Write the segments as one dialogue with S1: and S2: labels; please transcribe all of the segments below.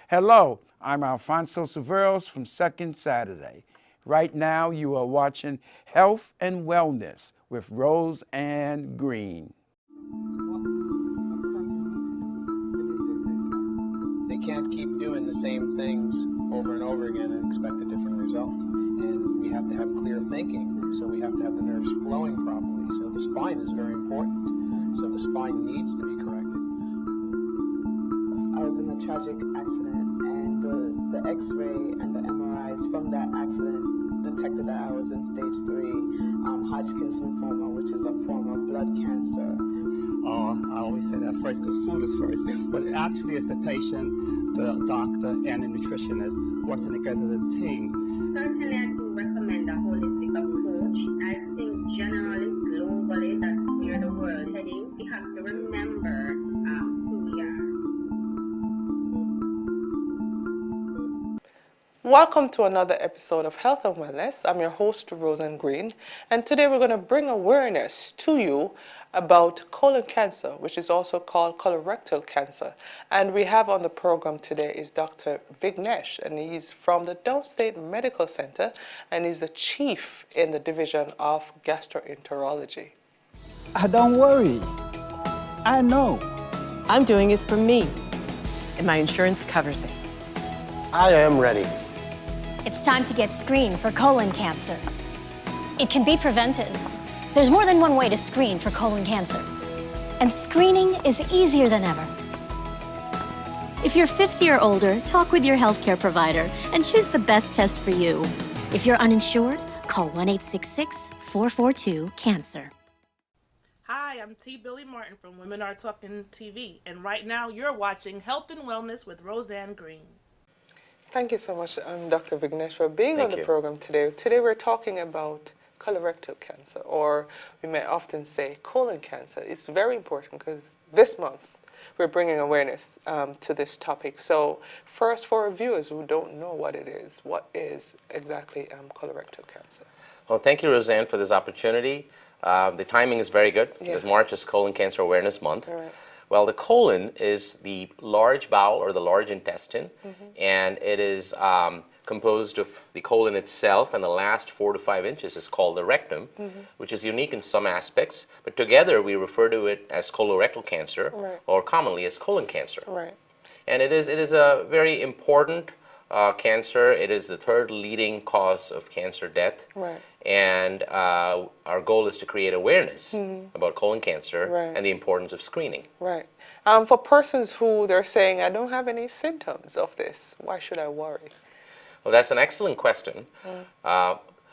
S1: Hello, I'm Alfonso Severos from Second Saturday. Right now you are watching Health and Wellness with Rose Ann Green.
S2: They can't keep doing the same things over and over again and expect a different result. And we have to have clear thinking, so we have to have the nerves flowing properly. So the spine is very important. So the spine needs to be corrected.
S3: I was in a tragic accident, and the x-ray and the MRIs from that accident detected that I was in stage 3 Hodgkin's lymphoma, which is a form of blood cancer.
S4: I always say that first because food is first, but it actually is the patient, the doctor, and the nutritionist working together as a team.
S5: Certainly, I do recommend a holistic approach. I think generally, globally, that's where the world is heading. We have to remember who we are.
S6: Welcome to another episode of Health and Wellness. I'm your host, Rose Ann Green, and today we're going to bring awareness to you about colon cancer, which is also called colorectal cancer. And we have on the program today is Dr. Vignesh, and he's from the Downstate Medical Center, and he's the chief in the division of gastroenterology.
S7: Don't worry, I know.
S8: I'm doing it for me, and my insurance covers it.
S9: I am ready.
S10: It's time to get screened for colon cancer. It can be prevented. There's more than one way to screen for colon cancer. And screening is easier than ever. If you're 50 or older, talk with your healthcare provider and choose the best test for you. If you're uninsured, call 1-866-442-CANCER.
S11: Hi, I'm T. Billy Martin from Women Are Talking TV, and right now you're watching Health and Wellness with Rose Ann Green.
S6: Thank you so much, Dr. Vignesh, for being on the program today. Today we're talking about colorectal cancer, or we may often say colon cancer. It's very important because this month we're bringing awareness to this topic. So first, for our viewers who don't know what it is, what is exactly colorectal cancer?
S9: Well, thank you, Roseanne, for this opportunity. The timing is very good because March is Colon Cancer Awareness Month.
S6: All right.
S9: Well, the colon is the large bowel or the large intestine, and it is composed of the colon itself, and the last 4 to 5 inches is called the rectum, which is unique in some aspects, but together we refer to it as colorectal cancer, or commonly as colon cancer.
S6: Right.
S9: And it is a very important cancer. It is the 3rd leading cause of cancer death.
S6: Right.
S9: And our goal is to create awareness about colon cancer and the importance of screening.
S6: Right. For persons who they're saying, I don't have any symptoms of this, why should I worry?
S9: Well, that's an excellent question.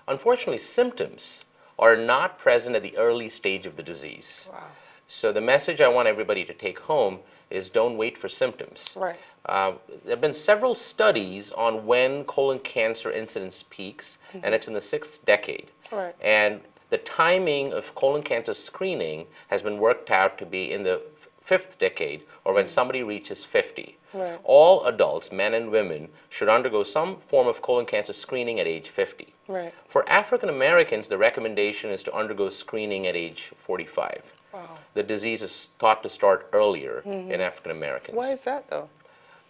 S9: Unfortunately, symptoms are not present at the early stage of the disease.
S6: Wow.
S9: So the message I want everybody to take home is don't wait for symptoms.
S6: Right.
S9: There have been several studies on when colon cancer incidence peaks, and it's in the 6th decade.
S6: Right.
S9: And the timing of colon cancer screening has been worked out to be in the 5th decade, or when somebody reaches 50.
S6: Right.
S9: All adults, men and women, should undergo some form of colon cancer screening at age 50.
S6: Right.
S9: For African Americans, the recommendation is to undergo screening at age 45.
S6: Wow.
S9: The disease is thought to start earlier in African Americans.
S6: Why is that, though?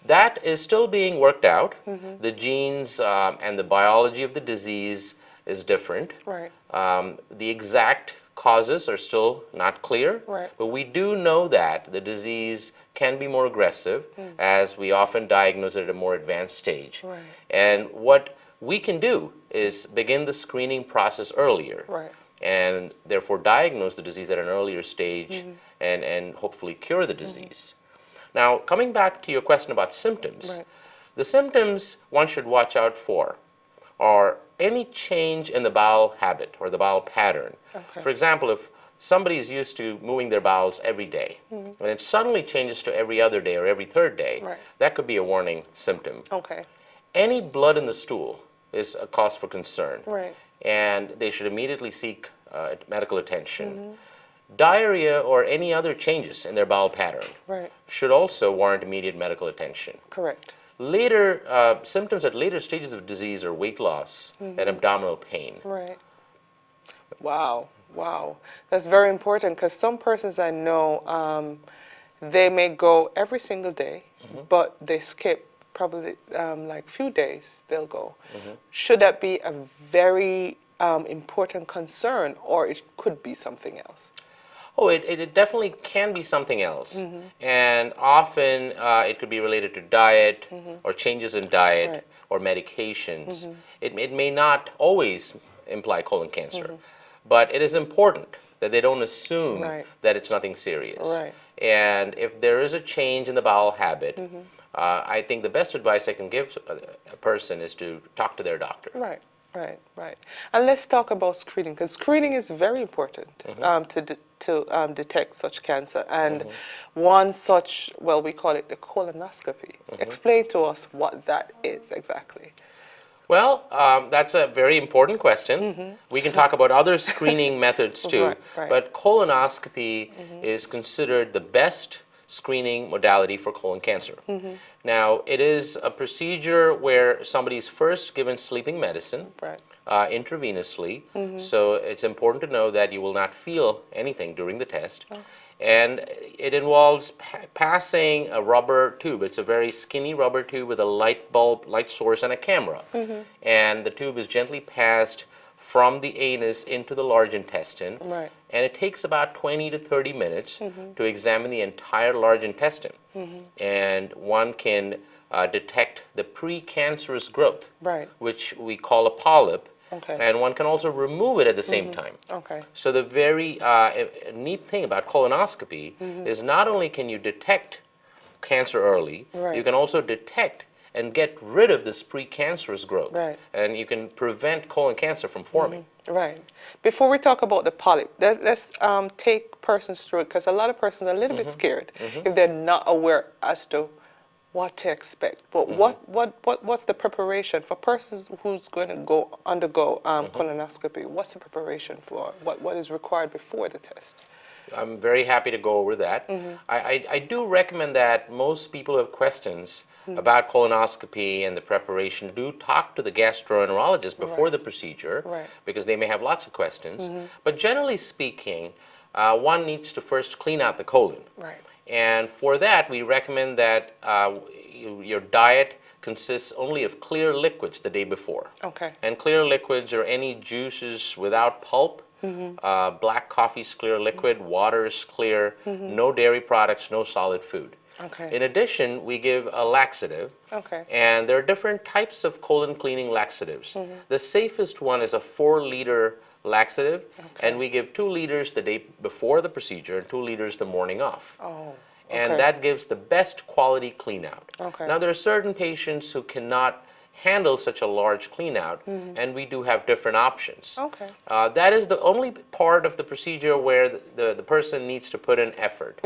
S9: That is still being worked out. The genes and the biology of the disease is different.
S6: Right.
S9: The exact causes are still not clear, but we do know that the disease can be more aggressive as we often diagnose it at a more advanced stage.
S6: Right.
S9: And what we can do is begin the screening process earlier.
S6: Right.
S9: And therefore diagnose the disease at an earlier stage and hopefully cure the disease. Now, coming back to your question about symptoms, the symptoms one should watch out for are any change in the bowel habit or the bowel pattern.
S6: Okay.
S9: For example, if somebody is used to moving their bowels every day, and it suddenly changes to every other day or every 3rd day, that could be a warning symptom.
S6: Okay.
S9: Any blood in the stool is a cause for concern,
S6: Right.
S9: and they should immediately seek medical attention. Diarrhea or any other changes in their bowel pattern should also warrant immediate medical attention.
S6: Correct.
S9: Later, symptoms at later stages of disease are weight loss and abdominal pain.
S6: Right. Wow. Wow. That's very important because some persons I know, they may go every single day, but they skip probably like few days they'll go. Should that be a very important concern, or it could be something else?
S9: Oh, it definitely can be something else. And often it could be related to diet or changes in diet or medications. It may not always imply colon cancer, but it is important that they don't assume that it's nothing serious. And if there is a change in the bowel habit, I think the best advice I can give a person is to talk to their doctor.
S6: Right. And let's talk about screening, because screening is very important to detect such cancer. And one such, well, we call it the colonoscopy. Explain to us what that is exactly.
S9: Well, that's a very important question. We can talk about other screening methods too, but colonoscopy is considered the best screening modality for colon cancer. Now, it is a procedure where somebody is first given sleeping medicine intravenously, so it's important to know that you will not feel anything during the test. And it involves passing a rubber tube. It's a very skinny rubber tube with a light bulb, light source, and a camera. And the tube is gently passed from the anus into the large intestine. And it takes about 20 to 30 minutes to examine the entire large intestine. And one can detect the precancerous growth, which we call a polyp. And one can also remove it at the same time. So the very neat thing about colonoscopy is not only can you detect cancer early, you can also detect and get rid of this precancerous growth. And you can prevent colon cancer from forming.
S6: Before we talk about the polyp, let's take persons through it, because a lot of persons are a little bit scared if they're not aware as to what to expect. But what's the preparation for persons who's going to undergo colonoscopy? What's the preparation for? What is required before the test?
S9: I'm very happy to go over that. I do recommend that most people who have questions about colonoscopy and the preparation do talk to the gastroenterologist before the procedure, because they may have lots of questions. But generally speaking, one needs to first clean out the colon. And for that, we recommend that your diet consists only of clear liquids the day before. And clear liquids are any juices without pulp. Black coffee's clear liquid, water's clear, no dairy products, no solid food. In addition, we give a laxative, and there are different types of colon cleaning laxatives. The safest one is a 4-liter laxative, and we give 2 liters the day before the procedure and 2 liters the morning off. And that gives the best quality clean out. Now, there are certain patients who cannot handle such a large clean out, and we do have different options. That is the only part of the procedure where the person needs to put in effort.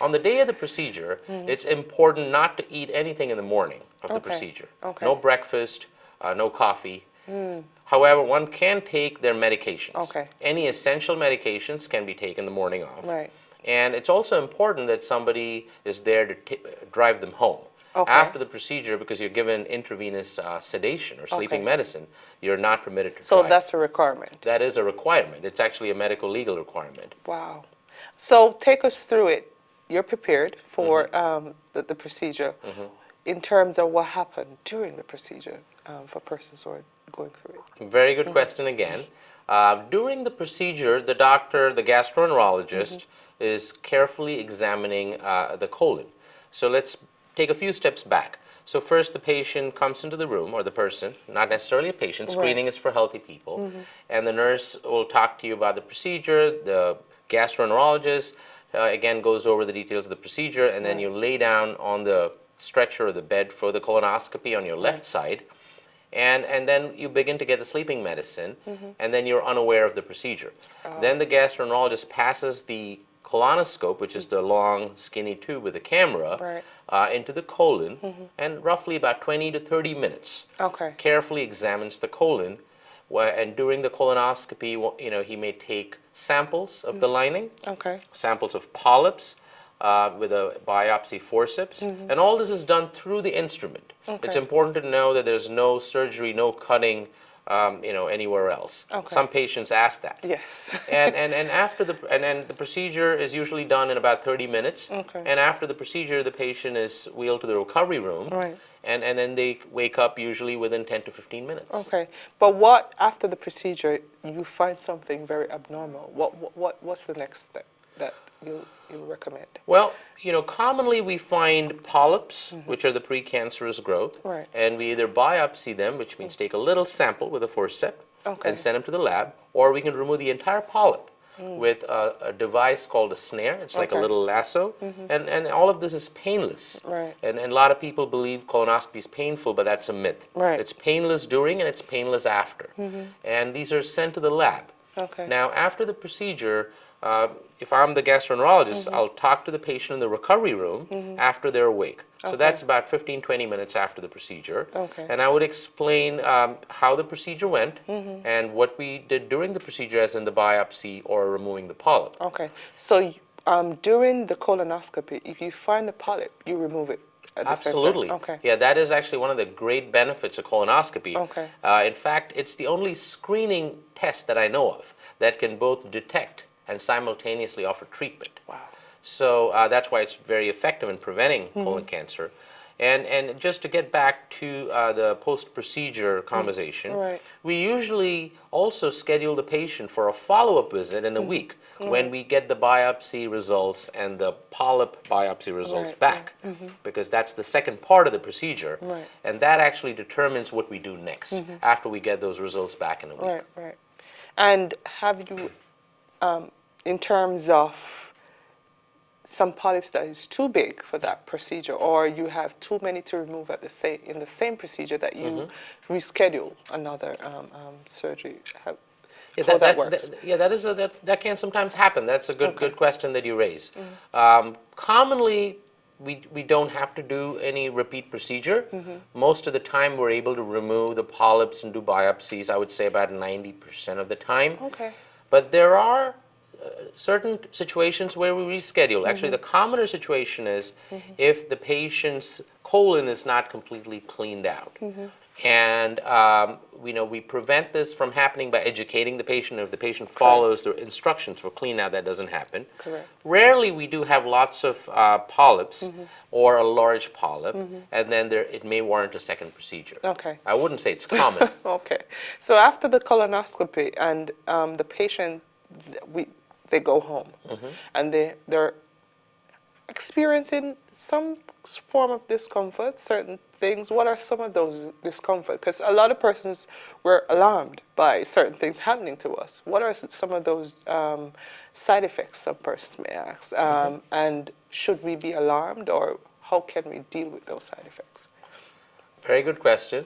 S9: On the day of the procedure, it's important not to eat anything in the morning of the procedure. No breakfast, no coffee. However, one can take their medications. Any essential medications can be taken the morning off. And it's also important that somebody is there to drive them home. After the procedure, because you're given intravenous sedation or sleeping medicine, you're not permitted to drive.
S6: So that's a requirement?
S9: That is a requirement. It's actually a medical legal requirement.
S6: Wow. So take us through it. You're prepared for the procedure in terms of what happened during the procedure for persons who are going through it.
S9: Very good question again. During the procedure, the doctor, the gastroenterologist, is carefully examining the colon. So let's take a few steps back. So first, the patient comes into the room, or the person, not necessarily a patient. Screening is for healthy people. And the nurse will talk to you about the procedure. The gastroenterologist, again, goes over the details of the procedure, and then you lay down on the stretcher or the bed for the colonoscopy on your left side. And then you begin to get the sleeping medicine, and then you're unaware of the procedure. Then the gastroenterologist passes the colonoscope, which is the long, skinny tube with a camera, into the colon, and roughly about 20 to 30 minutes, carefully examines the colon. And during the colonoscopy, he may take samples of the lining, samples of polyps with a biopsy forceps, and all this is done through the instrument. It's important to know that there's no surgery, no cutting anywhere else.
S6: Okay.
S9: Some patients ask that.
S6: Yes.
S9: and after the procedure is usually done in about 30 minutes.
S6: Okay.
S9: And after the procedure, the patient is wheeled to the recovery room.
S6: Right.
S9: And then they wake up usually within 10 to 15 minutes.
S6: Okay, but what after the procedure you find something very abnormal? What's the next step that you recommend?
S9: Well, commonly we find polyps, which are the precancerous growth,
S6: Right.
S9: and we either biopsy them, which means take a little sample with a forceps
S6: Okay.
S9: and send them to the lab, or we can remove the entire polyp with a device called a snare. It's like a
S6: Okay.
S9: little lasso, and all of this is painless.
S6: Right.
S9: And a lot of people believe colonoscopy is painful, but that's a myth.
S6: Right.
S9: It's painless during and it's painless after. And these are sent to the lab.
S6: Okay.
S9: Now, after the procedure, if I'm the gastroenterologist, I'll talk to the patient in the recovery room after they're awake. So
S6: Okay.
S9: that's about 15, 20 minutes after the procedure.
S6: Okay.
S9: And I would explain how the procedure went and what we did during the procedure, as in the biopsy or removing the polyp.
S6: Okay, so during the colonoscopy, if you find a polyp, you remove it at the same time?
S9: Absolutely.
S6: Okay.
S9: Yeah, that is actually one of the great benefits of colonoscopy.
S6: Okay.
S9: In fact, it's the only screening test that I know of that can both detect and simultaneously offer treatment.
S6: Wow.
S9: So that's why it's very effective in preventing colon cancer. And just to get back to the post-procedure conversation,
S6: Right.
S9: we usually also schedule the patient for a follow-up visit in a week when we get the biopsy results and the polyp biopsy results
S6: Right,
S9: back, because that's the second part of the procedure,
S6: Right.
S9: and that actually determines what we do next after we get those results back in a week.
S6: Right, right. And have you, in terms of some polyps that is too big for that procedure, or you have too many to remove at in the same procedure that you reschedule another surgery? How that works?
S9: That can sometimes happen. That's a good question that you raise. Commonly, we don't have to do any repeat procedure. Most of the time, we're able to remove the polyps and do biopsies, I would say about 90% of the time.
S6: Okay.
S9: But there are certain situations where we reschedule. Actually, the commoner situation is if the patient's colon is not completely cleaned out. And we prevent this from happening by educating the patient. If the patient follows the instructions for clean out, that doesn't happen.
S6: Correct.
S9: Rarely we do have lots of polyps or a large polyp, and then it may warrant a second procedure.
S6: Okay.
S9: I wouldn't say it's common.
S6: Okay. So after the colonoscopy and the patient, they go home and they're experiencing some form of discomfort, certain things. What are some of those discomfort? Because a lot of persons were alarmed by certain things happening to us. What are some of those side effects, some persons may ask? And should we be alarmed, or how can we deal with those side effects?
S9: Very good question.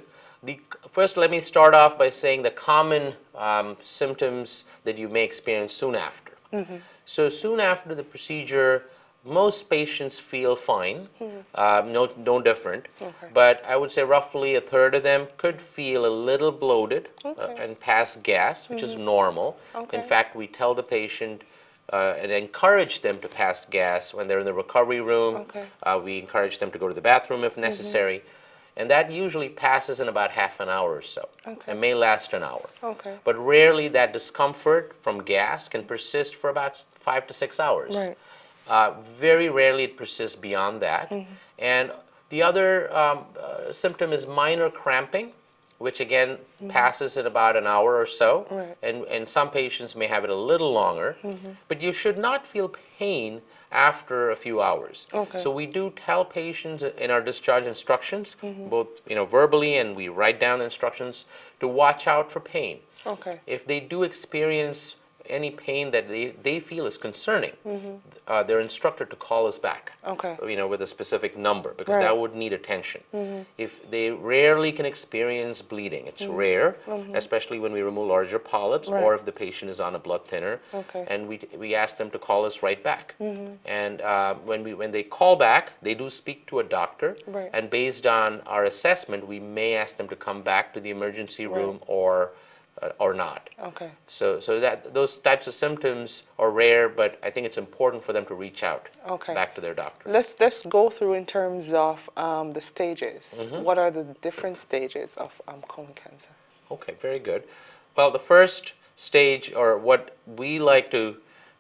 S9: First, let me start off by saying the common symptoms that you may experience soon after. So soon after the procedure, most patients feel fine, no different. But I would say roughly a third of them could feel a little bloated and pass gas, which is normal. In fact, we tell the patient and encourage them to pass gas when they're in the recovery room. We encourage them to go to the bathroom if necessary. And that usually passes in about half an hour or so. It may last an hour. But rarely that discomfort from gas can persist for about 5 to 6 hours.
S6: Right.
S9: Very rarely it persists beyond that. And the other symptom is minor cramping, which again passes in about an hour or so. And some patients may have it a little longer. But you should not feel pain after a few hours. So we do tell patients in our discharge instructions, both verbally, and we write down the instructions to watch out for pain. If they do experience any pain that they feel is concerning, they're instructed to call us back, with a specific number, because that would need attention. If they rarely can experience bleeding, it's rare, especially when we remove larger polyps, or if the patient is on a blood thinner, and we ask them to call us right back. And when they call back, they do speak to a doctor, and based on our assessment, we may ask them to come back to the emergency room or not. So that those types of symptoms are rare, but I think it's important for them to reach out back to their doctor.
S6: Let's go through in terms of the stages. What are the different stages of colon cancer?
S9: Okay, very good. Well, the first stage, or what we like to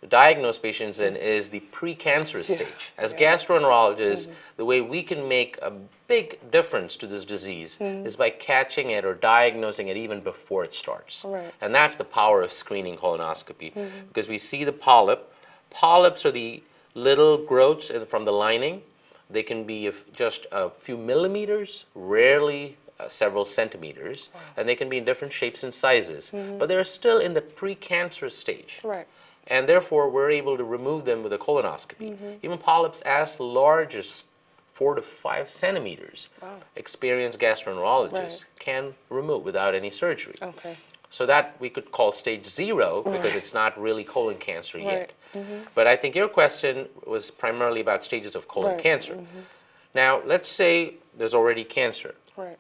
S9: diagnose patients in, is the precancerous stage. As gastroenterologists, the way we can make a big difference to this disease is by catching it or diagnosing it even before it starts.
S6: Right.
S9: And that's the power of screening colonoscopy, because we see the polyp. Polyps are the little growths from the lining. They can be just a few millimeters, rarely several centimeters, and they can be in different shapes and sizes, but they're still in the precancerous stage.
S6: Right.
S9: And therefore, we're able to remove them with a colonoscopy. Even polyps as large as 4 to 5 centimeters, experienced gastroenterologists can remove without any surgery.
S6: Okay.
S9: So that we could call stage 0 because it's not really colon cancer yet. But I think your question was primarily about stages of colon cancer. Now, let's say there's already cancer.
S6: Right.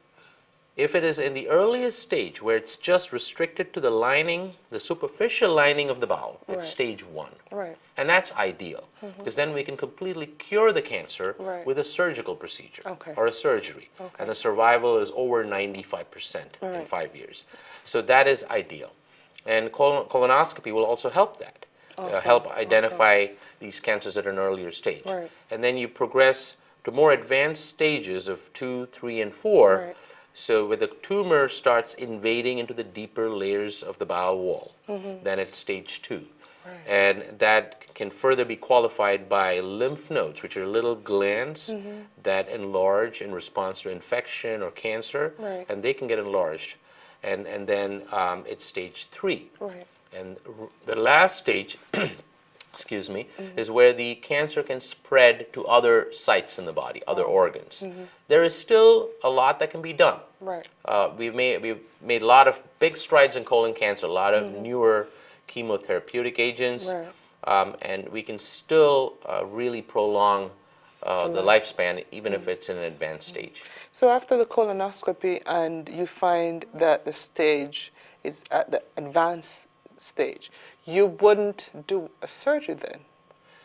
S9: If it is in the earliest stage where it's just restricted to the lining, the superficial lining of the bowel, it's stage 1.
S6: Right.
S9: And that's ideal because then we can completely cure the cancer with a surgical procedure or a surgery. And the survival is over 95% in 5 years. So that is ideal. And colonoscopy will also help that, help identify these cancers at an earlier stage.
S6: Right.
S9: And then you progress to more advanced stages of 2, 3, and 4.
S6: Right.
S9: So where the tumor starts invading into the deeper layers of the bowel wall, then it's stage 2. And that can further be qualified by lymph nodes, which are little glands that enlarge in response to infection or cancer, and they can get enlarged. And then it's stage 3.
S6: Right.
S9: And the last stage, excuse me, is where the cancer can spread to other sites in the body, other organs. There is still a lot that can be done.
S6: Right.
S9: We've made a lot of big strides in colon cancer, a lot of newer chemotherapeutic agents, and we can still really prolong the lifespan, even if it's in an advanced stage.
S6: So after the colonoscopy and you find that the stage is at the advanced stage, you wouldn't do a surgery then?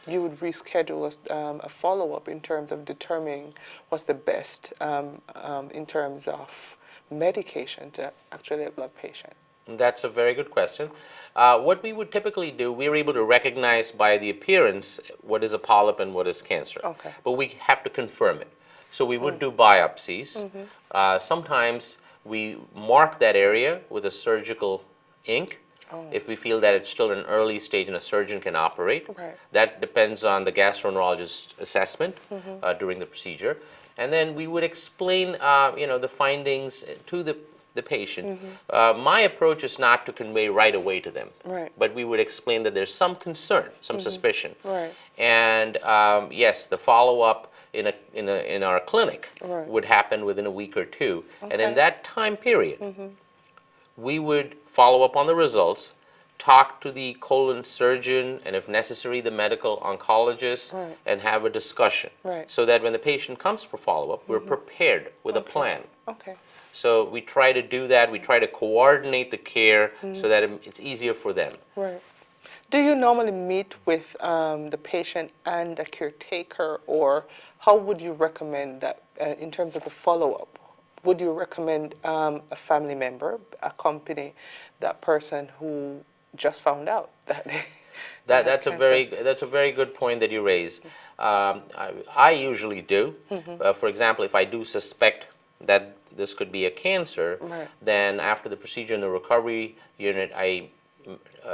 S6: You would reschedule a follow-up in terms of determining what's the best in terms of medication to actually help that patient?
S9: That's a very good question. What we would typically do, we're able to recognize by the appearance what is a polyp and what is cancer.
S6: Okay.
S9: But we have to confirm it. So we would do biopsies. Sometimes we mark that area with a surgical ink. If we feel that it's still in an early stage and a surgeon can operate.
S6: Right.
S9: That depends on the gastroenterologist's assessment during the procedure. And then we would explain the findings to the patient. My approach is not to convey right away to them, but we would explain that there's some concern, some suspicion.
S6: Right.
S9: And yes, the follow-up in our clinic would happen within a week or 2. And in that time period, we would follow up on the results, talk to the colon surgeon, and if necessary, the medical oncologist, and have a discussion. So that when the patient comes for follow-up, we're prepared with a plan.
S6: Okay.
S9: So we try to do that. We try to coordinate the care so that it's easier for them.
S6: Right. Do you normally meet with the patient and a caretaker, or how would you recommend that in terms of the follow-up? Would you recommend a family member accompany that person who just found out that they
S9: that's a very good point that you raise. I usually do. For example, if I do suspect that this could be a cancer, then after the procedure in the recovery unit, I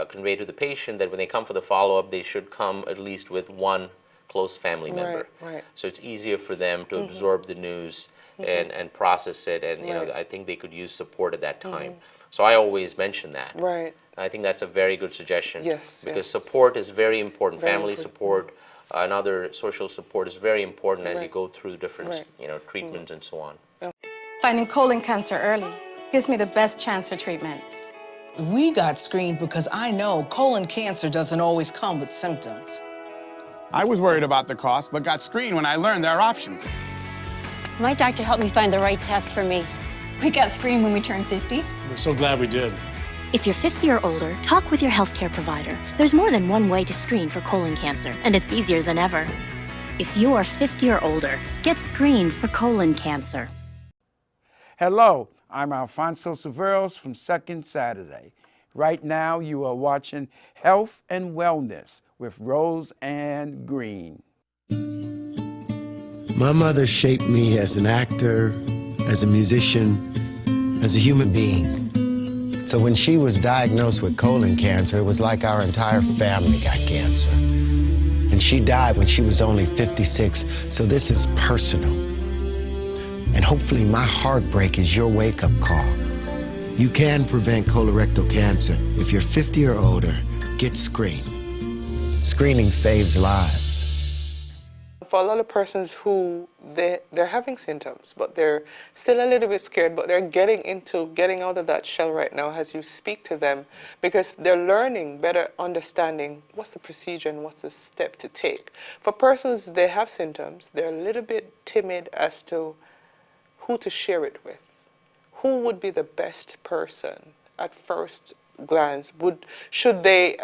S9: convey to the patient that when they come for the follow-up, they should come at least with one close family member. So it's easier for them to absorb the news and process it, and I think they could use support at that time. So I always mention that.
S6: Right.
S9: I think that's a very good suggestion.
S6: Yes.
S9: Because support is very important. Family support and other social support is very important as you go through different treatments and so on.
S12: Finding colon cancer early gives me the best chance for treatment.
S13: We got screened because I know colon cancer doesn't always come with symptoms.
S14: I was worried about the cost, but got screened when I learned there are options.
S10: My doctor helped me find the right test for me.
S12: We got screened when we turned 50.
S15: We're so glad we did.
S10: If you're 50 or older, talk with your healthcare provider. There's more than one way to screen for colon cancer, and it's easier than ever. If you are 50 or older, get screened for colon cancer.
S1: Hello, I'm Alfonso Severos from Second Saturday. Right now, you are watching Health and Wellness with Rose and Green.
S15: My mother shaped me as an actor, as a musician, as a human being. So when she was diagnosed with colon cancer, it was like our entire family got cancer. And she died when she was only 56, so this is personal. And hopefully my heartbreak is your wake-up call. You can prevent colorectal cancer. If you're 50 or older, get screened. Screening saves lives.
S6: For a lot of persons who they're having symptoms, but they're still a little bit scared, but they're getting out of that shell right now as you speak to them, because they're learning, better understanding what's the procedure and what's the step to take. For persons, they have symptoms, they're a little bit timid as to who to share it with. Who would be the best person at first glance? Should they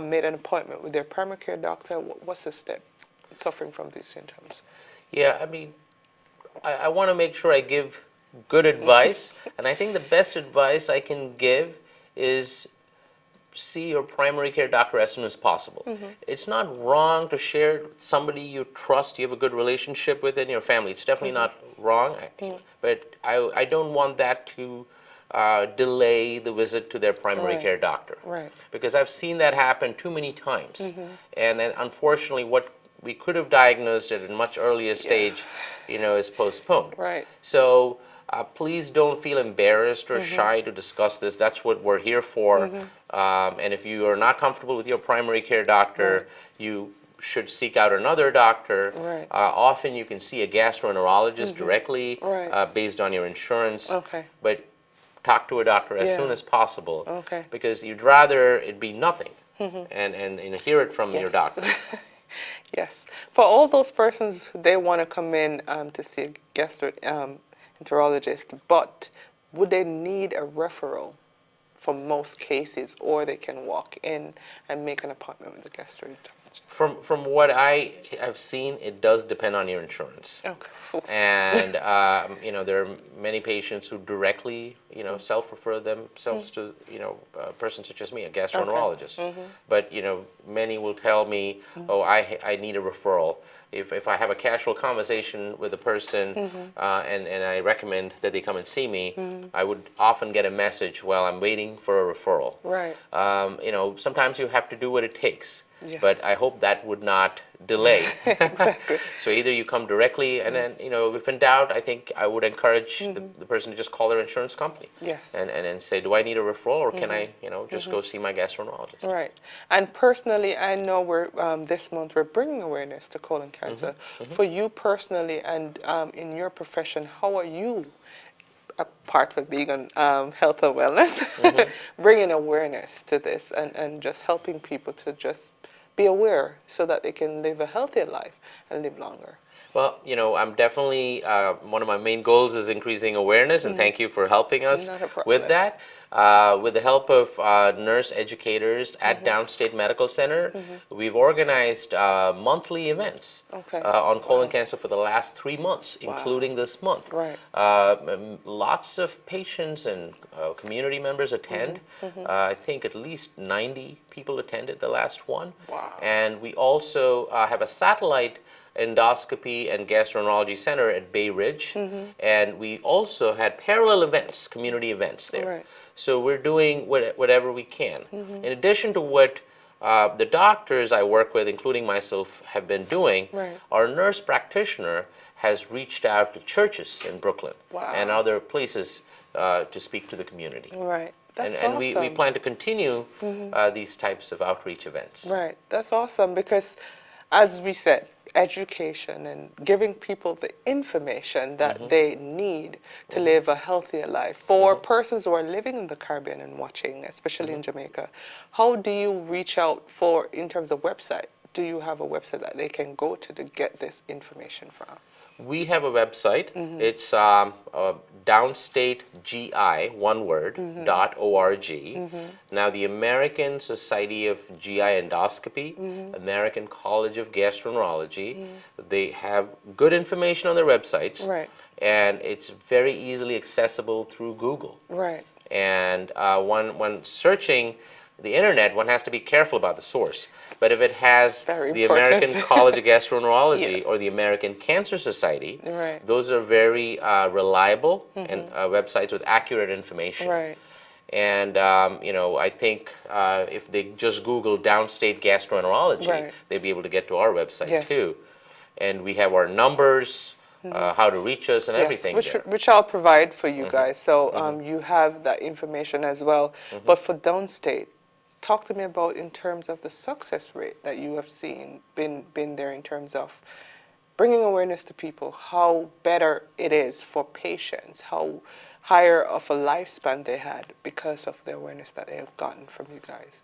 S6: make an appointment with their primary care doctor? What's the step? Suffering from these symptoms?
S9: Yeah, I mean, I want to make sure I give good advice, and I think the best advice I can give is see your primary care doctor as soon as possible. It's not wrong to share with somebody you trust, you have a good relationship with in your family. It's definitely not wrong, but I don't want that to delay the visit to their primary care doctor.
S6: Right.
S9: Because I've seen that happen too many times. And then unfortunately what we could have diagnosed at a much earlier stage, is postponed.
S6: Right.
S9: So please don't feel embarrassed or shy to discuss this. That's what we're here for. And if you are not comfortable with your primary care doctor, you should seek out another doctor.
S6: Right.
S9: Often you can see a gastroenterologist directly based on your insurance.
S6: Okay.
S9: But talk to a doctor as soon as possible.
S6: Okay.
S9: Because you'd rather it be nothing and hear it from your doctor.
S6: Yes. For all those persons, they want to come in to see a gastroenterologist, but would they need a referral for most cases, or they can walk in and make an appointment with the gastroenterologist?
S9: From what I have seen, it does depend on your insurance.
S6: Okay.
S9: And there are many patients who directly self-refer themselves to a person such as me, a gastroenterologist. But many will tell me, oh, I need a referral. If I have a casual conversation with a person and I recommend that they come and see me, I would often get a message, well, I'm waiting for a referral.
S6: Right.
S9: Sometimes you have to do what it takes.
S6: Yes.
S9: But I hope that would not delay.
S6: Exactly.
S9: So either you come directly, and then, if in doubt, I think I would encourage the person to just call their insurance company.
S6: Yes.
S9: And then say, do I need a referral, or can I, just go see my gastroenterologist?
S6: Right. And personally, I know this month we're bringing awareness to colon cancer. For you personally and in your profession, how are you, apart from being on health and wellness, bringing awareness to this and just helping people to just be aware so that they can live a healthier life and live longer?
S9: Well, I'm definitely, one of my main goals is increasing awareness, and thank you for helping us with that. With the help of nurse educators at Downstate Medical Center, we've organized monthly events on colon cancer for the last 3 months, including this month.
S6: Right.
S9: Lots of patients and community members attend. I think at least 90 people attended the last one.
S6: Wow.
S9: And we also have a satellite endoscopy and gastroenterology center at Bay Ridge, and we also had parallel events, community events there.
S6: Right.
S9: So we're doing whatever we can. In addition to what the doctors I work with, including myself, have been doing, our nurse practitioner has reached out to churches in Brooklyn and other places to speak to the community.
S6: Right. That's
S9: and
S6: awesome.
S9: we plan to continue these types of outreach events.
S6: Right. That's awesome because, as we said, education and giving people the information that they need to live a healthier life. For persons who are living in the Caribbean and watching, especially in Jamaica, how do you reach out in terms of website? Do you have a website that they can go to get this information from?
S9: We have a website. It's downstategi, one word, .org. Now, the American Society of GI Endoscopy, American College of Gastroenterology, they have good information on their websites.
S6: Right.
S9: and it's very easily accessible through Google.
S6: Right.
S9: And when searching the internet, one has to be careful about the source. But if it has the American College of Gastroenterology
S6: Yes.
S9: or the American Cancer Society,
S6: Right.
S9: those are very reliable and websites with accurate information.
S6: Right.
S9: And you know, I think if they just Google downstate gastroenterology,
S6: Right.
S9: they'd be able to get to our website
S6: Yes.
S9: too. And we have our numbers, how to reach us, and everything there.
S6: Which I'll provide for you guys. So you have that information as well. But for downstate, talk to me about in terms of the success rate that you have seen, been there in terms of bringing awareness to people, how better it is for patients, how higher of a lifespan they had because of the awareness that they have gotten from you guys.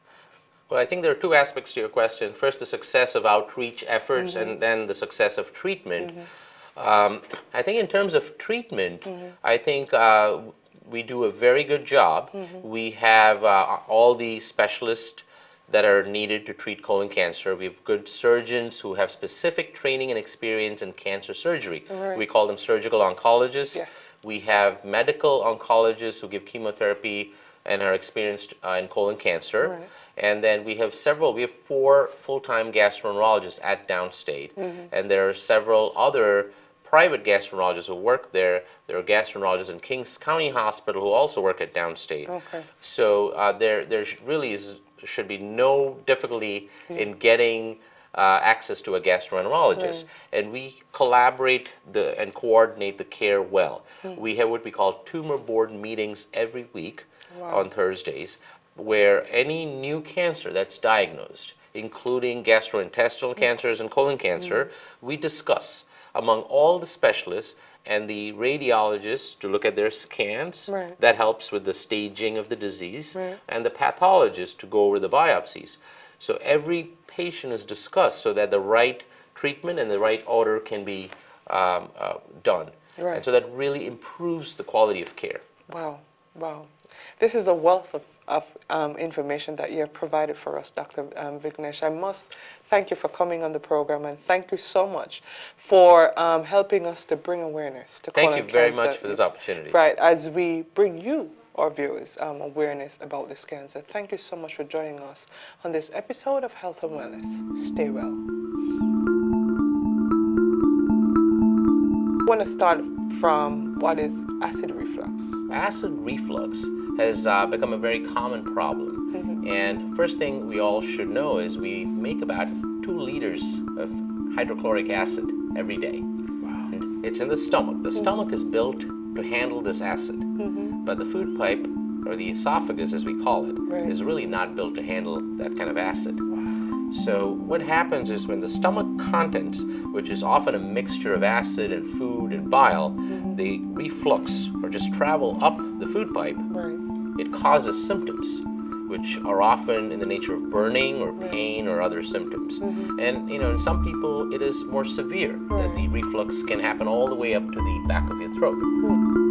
S9: Well, I think there are two aspects to your question. First, the success of outreach efforts, and then the success of treatment. I think in terms of treatment, I think we do a very good job. We have all the specialists that are needed to treat colon cancer. We have good surgeons who have specific training and experience in cancer surgery.
S6: Right.
S9: We call them surgical oncologists.
S6: Yes.
S9: We have medical oncologists who give chemotherapy and are experienced in colon cancer.
S6: Right.
S9: And then we have 4 full-time gastroenterologists at downstate. And there are several other private gastroenterologists who work there. There are gastroenterologists in Kings County Hospital who also work at downstate.
S6: Okay.
S9: So there really should be no difficulty in getting access to a gastroenterologist. And we collaborate and coordinate the care well. We have what we call tumor board meetings every week on Thursdays, where any new cancer that's diagnosed, including gastrointestinal cancers and colon cancer, we discuss among all the specialists and the radiologists to look at their scans.
S6: Right.
S9: That helps with the staging of the disease, and the pathologist to go over the biopsies. So every patient is discussed so that the right treatment and the right order can be done.
S6: Right.
S9: And so that really improves the quality of care.
S6: Wow, wow. This is a wealth of information that you have provided for us, Dr. Vignesh. I must thank you for coming on the program, and thank you so much for helping us to bring awareness to colon
S9: Thank you very
S6: cancer.
S9: much for this opportunity.
S6: Right, as we bring you, our viewers, awareness about this cancer. Thank you so much for joining us on this episode of Health and Wellness. Stay well. I want to start from what is acid reflux.
S9: Acid reflux has become a very common problem. And first thing we all should know is we make about 2 liters of hydrochloric acid every day. Wow. And it's in the stomach. The stomach is built to handle this acid. But the food pipe, or the esophagus as we call it, is really not built to handle that kind of acid. So what happens is when the stomach contents, which is often a mixture of acid and food and bile, they reflux or just travel up the food pipe. It causes symptoms, which are often in the nature of burning or pain or other symptoms. And you know, in some people it is more severe, that the reflux can happen all the way up to the back of your throat.